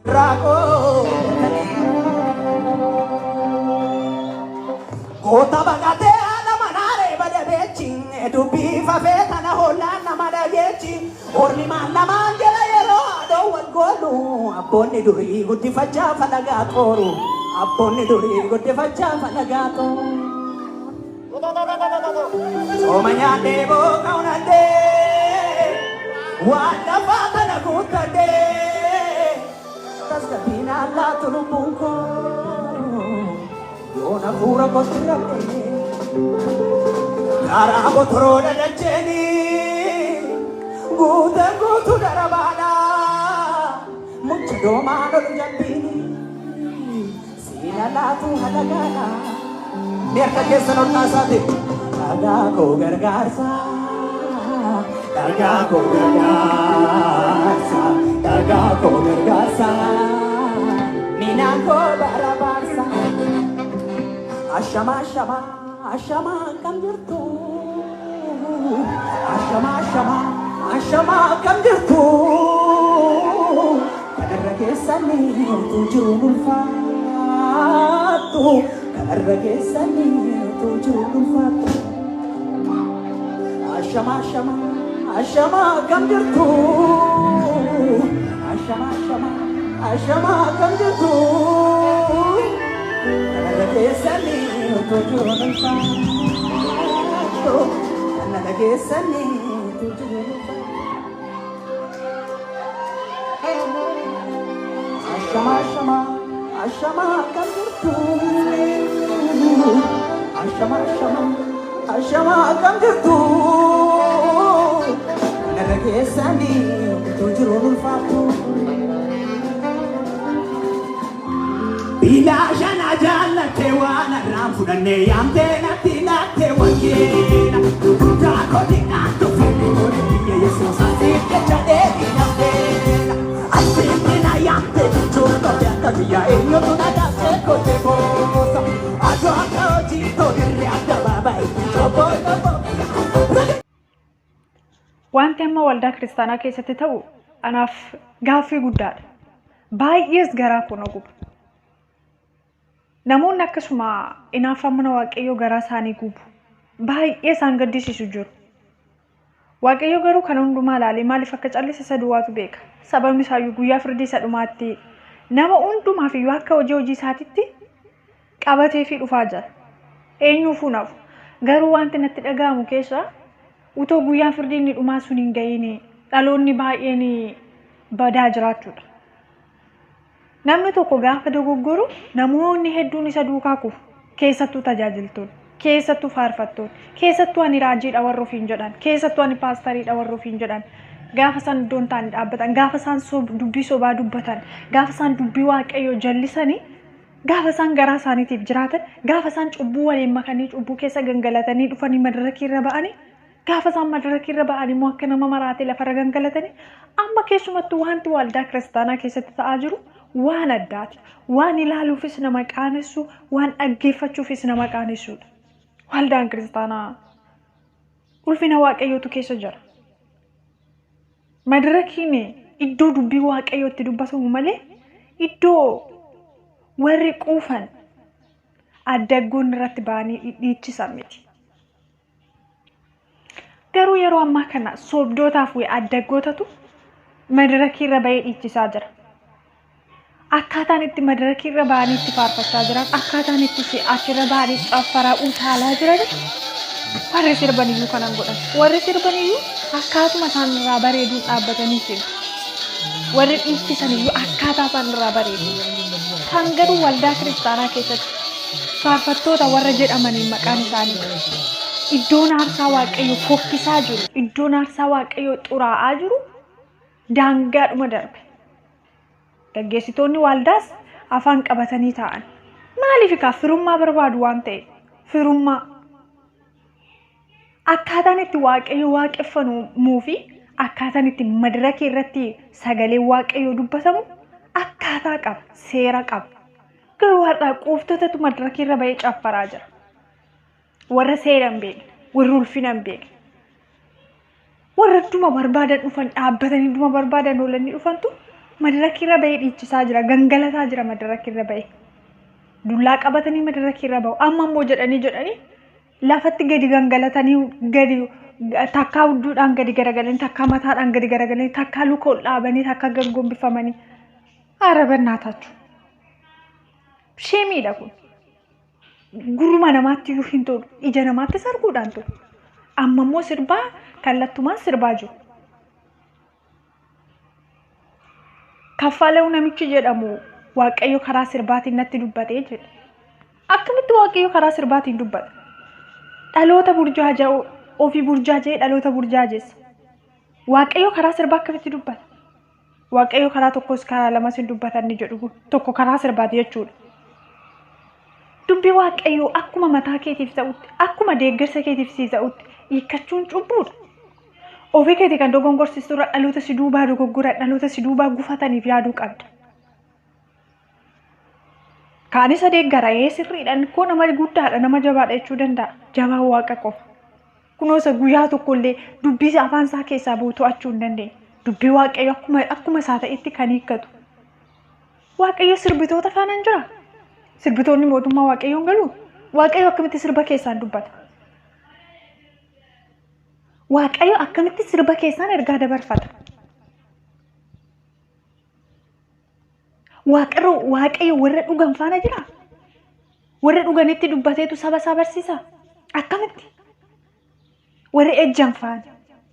Rago Kota bagate ala manare bade bechi Dubi fa feta na hola na madagechi Orni manna mangela yero ado wal golu Abbonni duri gutti faccia falaga toru Abbonni duri gutti faccia falaga toru Somanya devo kaunande Wanda fata na gutade Tasabina la tulumko Yona pura kostrate Kara botro da jeni Guda gutu darabana Muchdo mano jambini Sina la tu halagana Merta ke sanor nasate Daga ko gargarsa Daga ko gargarsa Daga ko gargarsa Mina ko barabarsa Ashama ashama ashama kam jirtu Ashama ashama ashama kam jirtu Kanarra keessani tujiru ulfaatu Kanarra keessani tujiru ulfaatu Ashama ashama ashama kam jirtu Ashama ashama ashama kam jirtu Kanarra keessani tujiru ulfaatu Kanarra keessani tujiru ulfaatu Ashama ashama ashama kam jirtu Ashama ashama ashama kam jirtu Kanarra keessani tujiru ulfaatu Bila jana jala te wana ramfudane yamte natinate wangena Tako dinato fumore diye yeso sante chade dinamena Asinte na yamte choto yata diya enyo tunada se kote bosa Adwaka ojito dirriata babai chopo chopo Wanti amma waldaa kiristaanaa keessatti ta'u anaaf gaaffii guddaadha. Baay'ees garaa koo na guba. Namoonni akkasuma inaafamna waaqayyoo garaa isaanii gubu. Baay'ee isaan gaddisiisu jiru. Waaqayyoo garuu kan hundumaa ilaalee maaliif akka callise isa duwwaatu beeka. Sababni isaayyuu guyyaa firdii isa dhumaatti nama hundumaaf iyyuu akka hojii isaatiitti qabatee fi dhufaa jira. Eenyuufuu nafu. Garuu wanti natti dhaga'amu keessa utoo guyyaan firdii inni dhumaa sun hin ga'iin dhaloonni baay'een badaa jiraachuudha. Namni tokko gaafa dogoggoru namoonni hedduun isa duukaa kufu. Keessattuu tajaajiltoonni, keessattuu faarfattoonni, keessattuu ani raajiidha warra ofiin jedhan, keessattuu ani paastariidha warra ofiin jedhan. Gaafa isaan iddoon ta'anii dhaabbatan, gaafa isaan dubbii sobaa dubbatan, gaafa isaan dubbii waaqayyoo jallisanii, gaafa isaan garaa isaaniitiif jiraatan, gaafa isaan cubbuu waliin makanii cubbuu keessa gangalatanii dhufanii madarakii irra ba'anii, gaafa isaan madarakii irra ba'anii immoo akka nama maraatee lafarra gangalatanii, amma keessumattuu wanti waldaa kiristaanaa keessatti ta'aa jiru waan addaati. Waan ilaaluufis nama qaanessu, waan dhaggeeffachuufis nama qaanessuudha. Waldaan kiristaanaa ulfina waaqayyootu keessa jira. Madarakiin iddoo dubbii waaqayyootti dubbatamu malee iddoo warri quufan addaggoon irratti ba'anii dhiichisan miti. Garuu yeroo ammaa kana soobdootaaf addaggootatu madarakii irra ba'ee dhiichisaa jira. Akkaataan itti madarakii irra ba'anii itti faarfachaa jiran, akkaataan itti achirra ba'anii caffaraa utaalaa jiran warri sirbaniyyuu kanan godhan. Warri sirbaniyyuu akkaatuma isaan irraa bareeduun dhaabbatanii sirbu. Warri dhiichisaniyyuu akkaataa isaan irraa bareedu. Kan garuu waldaa kiristaanaa keessatti faarfattoota warra jedhamaniin maqaan isaanii iddoon aarsaa waaqayyoo fokkisaa jiru, iddoon aarsaa waaqayyoo xuraa'aa jiru daangaadhuma darbe. Gaggeessitoonni waldaas afaan qabatanii ta'an. Maaliif firummaa barbaadu waan ta'e? Firummaa. Akkaataan itti waaqayyoo waaqeffamuu fi akkaataan itti madarakii irratti sagalee waaqayyoo dubbatamu akkaataa qaba, seera qaba. Garuu har'a quuftotatu madarakii irra ba'ee caffaraa jira. Warra seera hin beekne, warra ulfina hin beekne. Warra dhuma barbaadan dhufan dhaabbatanii dhuma barbaadan oolanii dhufantu Madarakirra bahee dhiichisaa jira, gangalataa jira madarakirra bahee. Dullaa qabatanii madarakirra bahu. Amma immoo jedhanii lafatti gadi gangalatanii gadi takkaa hudduudhaan gadi garagalanii takkaa mataadhaan gadi garagalanii takkaa luka ol dhaabanii takkaa gaggombifamanii. Ara bannaatachu. Sheemiidha kun. Guruma namaatti iyyuu hin tolu. Ija namaatti sarguudhaan tolu. Amma immoo sirbaa kallattumaan sirbaa jiru. Kaffaalee namichi jedhamu Waaqayyo karaa sirbaatiin natti dubbatee jedhe. Akkamitti Waaqayyo karaa sirbaatiin dubbata? Dhaloota burjaajaa ofii burjaajee dhaloota burjaajeessa. Waaqayyo karaa sirbaa akkamitti dubbata? Waaqayyo karaa tokkos karaa lamas hin dubbatan ni jedhu tokko karaa sirbaati jechuudha. Dubbii Waaqayyo akkuma mataa keetiif ta'utti, akkuma deeggarsa keetiif si ta'utti hiikkachuun cubbuudha. Ofii keetii kan dogongorsiistu dhaloota si duubaa dogoggora, dhaloota si duubaa gufataniif yaaduu qabda. Kaan isa deeggaree sirriidhaan koo nama guddaadha, nama jabaadha jechuu danda'a. Jabaa Waaqa qofa. Kunoo isa guyyaa tokkollee dubbii afaan isaa keessaa to'achuu hin dandeenye. Dubbii Waaqayyo akkuma isaa ta'etti kan hiikkatu. Waaqayyo sirbitoota faana hin jira. Sirbitoonni mootummaa Waaqayyoon galu. Waaqayyo akkamitti sirba keessaan dubbata? Waaqayyo akkamitti sirba keessaan ergaa dabarfata? Waaqayyo warra dhugan faana jira. Warra dhuganitti dubbateetu saba isaa barsiisa. Akkamitti? Warra ejjan faana,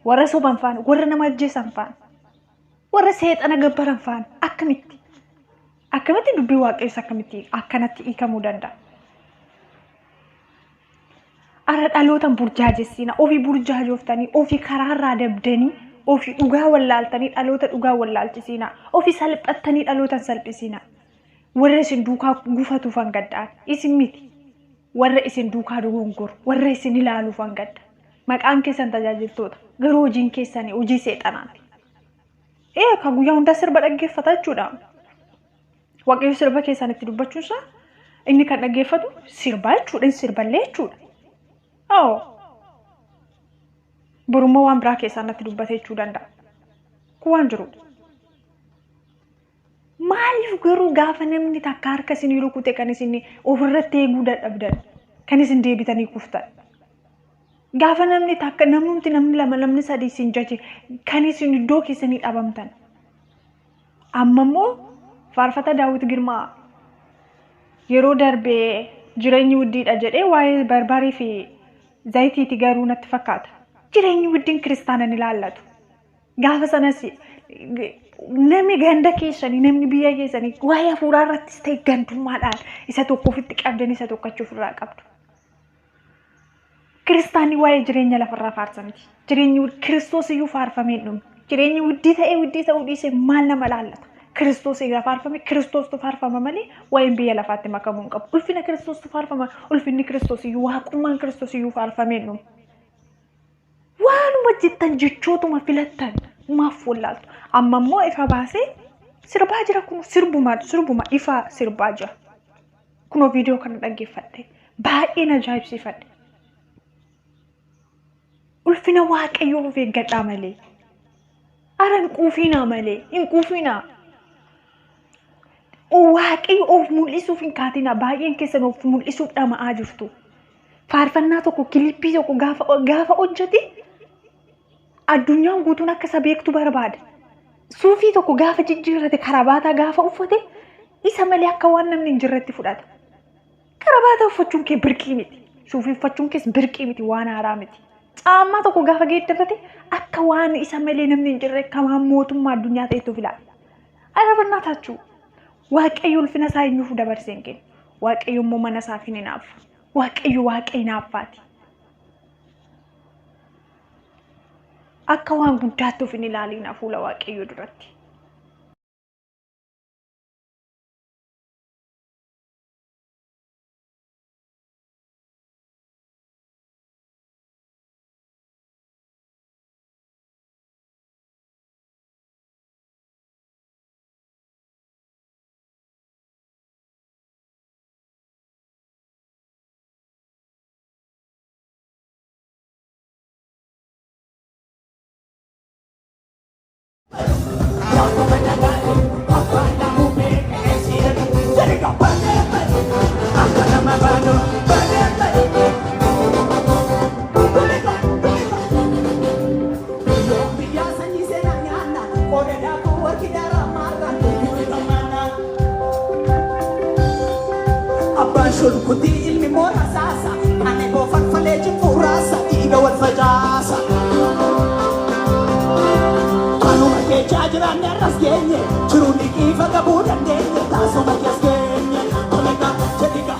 warra soban faana, warra nama ajjeesan faana, warra seexana gabbaran faana. Akkamitti? Akkamitti dubbii Waaqayyoos akkamitti akkanatti hiikamuu danda'a? Ara dhalootan burjaajessiina, ofii burjaajooftanii, ofii karaarraa dabdanii, ofii dhugaa wallaaltanii dhaloota dhugaa wallaalchisiina, ofii salphattanii dhalootan salphisiina. Warra isin duukaa gufatuuf hangaddaan isin miti. Warra isin duukaa dogongoru, warra isin ilaaluuf hangadda. Maqaan keessan tajaajiltoota, garuu hojiin keessanii hojii seexanaati. Kan guyyaa hundaa sirba dhaggeeffata jechuudha. Waaqayyo sirba keessanitti dubbachuunsaa inni kan dhaggeeffatu sirba jechuudha, sirballee jechuudha. Borummoo waan biraa keessanitti dubbate jechuu danda'a. Kun waan jiruudha. Maaliif garuu gaafa namni takka harka isinii rukute kan isin ofirratti eeguu dadhabdan, kan isin deebitanii kuftan? Gaafa namni takka namni lama namni sadii isin jaje kan isin iddoo keessanii dhabamtan. Amma immoo faarfata Daawit Girmaa yeroo darbee jireenyi wuddiidha jedhee waa'ee barbarii fi zayitiiti garuu natti fakkaata. Jireenyi wuddiin kiristaanan ilaallatu. Gaafa sanas namni ganda keessanii, namni biyya keessanii waa'ee hafuuraa irrattis ta'e gandummaadhaan isa tokko ofitti qabdan isa tokko achi ofirraa qabdu. Kiristaanni waa'ee jireenya lafarraa faarsamti. Jireenyi Kiristoos iyyuu faarfamee dhumu. Jireenyi wuddii ta'uu dhiisee maal nama laallata? Kiristoos egaa faarfame, Kiristoostu faarfama malee waa'een biyya lafaatti makamuu hin qabu. Ulfina Kiristoostu faarfama, ulfinni Kiristoos iyyuu waaqummaan Kiristoos iyyuu faarfamee dhumu. Waanuma jettan jechootuma filattan maaf wallaaltu? Amma immoo ifa baasee sirbaa jira kun sirbuma ifa sirbaa jira. Kunoo viidiyoo kana dhaggeeffadhe baay'ee na ajaa'ibsiifadhe. Ulfina Waaqayyoo of eeggadhaa malee. Ara hin quufinaa malee, hin quufinaa. Waaqayyo of mul'isuuf hin kaatinaa, baay'een keessan of mul'isuuf dhama'aa jirtu. Faarfannaa tokko kilippii tokko gaafa hojjete addunyaan guutuun akka isa beektu barbaada. Suufii tokko gaafa jijjiirrate, karabaataa gaafa uffate isa malee akka waan namni hin jirretti fudhata. Karabaataa uffachuun kee birqii miti. Suufii uffachuun kees birqii miti, waan haaraa miti. Caammaa tokko gaafa geeddarrate akka waan isa malee namni hin jirre kamaan mootummaa addunyaa ta'etu filaata. Arabannaa taachuu Waaqayyo ulfina isaa eenyuuf dabarsee hin kennu. Waaqayyo immoo mana isaaf hin hinaafu. Waaqayyo Waaqa hinaaffaati. Akka waan guddaatti of hin ilaalina fuula Waaqayyo duratti. shulkutii ilmi moora saasa ane boofan falee jifuraasa dhiiga wal facaasa kanuma keechaa jiraanne arras geenye jiruu liqiifa qabuu dandeenye taasuma kees geenye olega jedhiga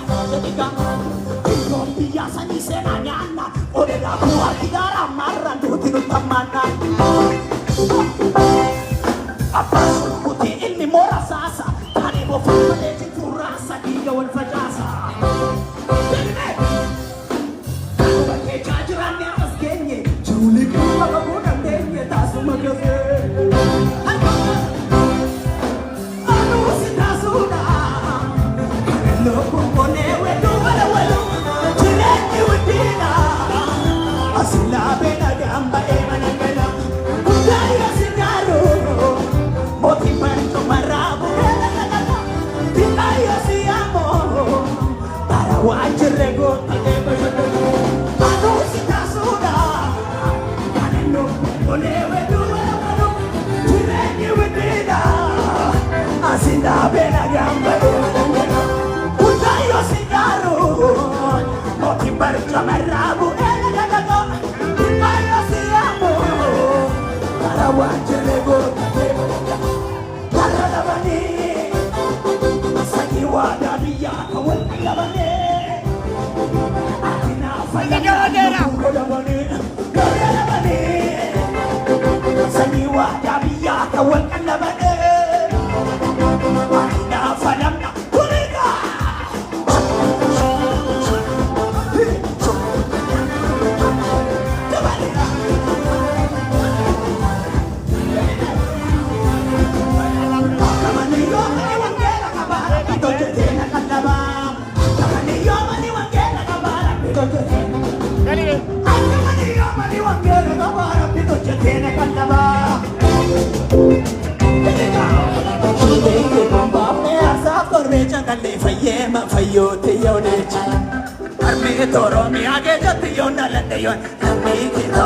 biyyoon biyyaa sanii seenaa nyaanna odegaa kuwaa kigaara marra duuti nuttammaanna abbaa shulkutii ilmi moora saasa ane boofan falee jifuraasa dhiiga wal facaasa Fayote yonechi, arme toro mi age jati yona lande yon, arme kita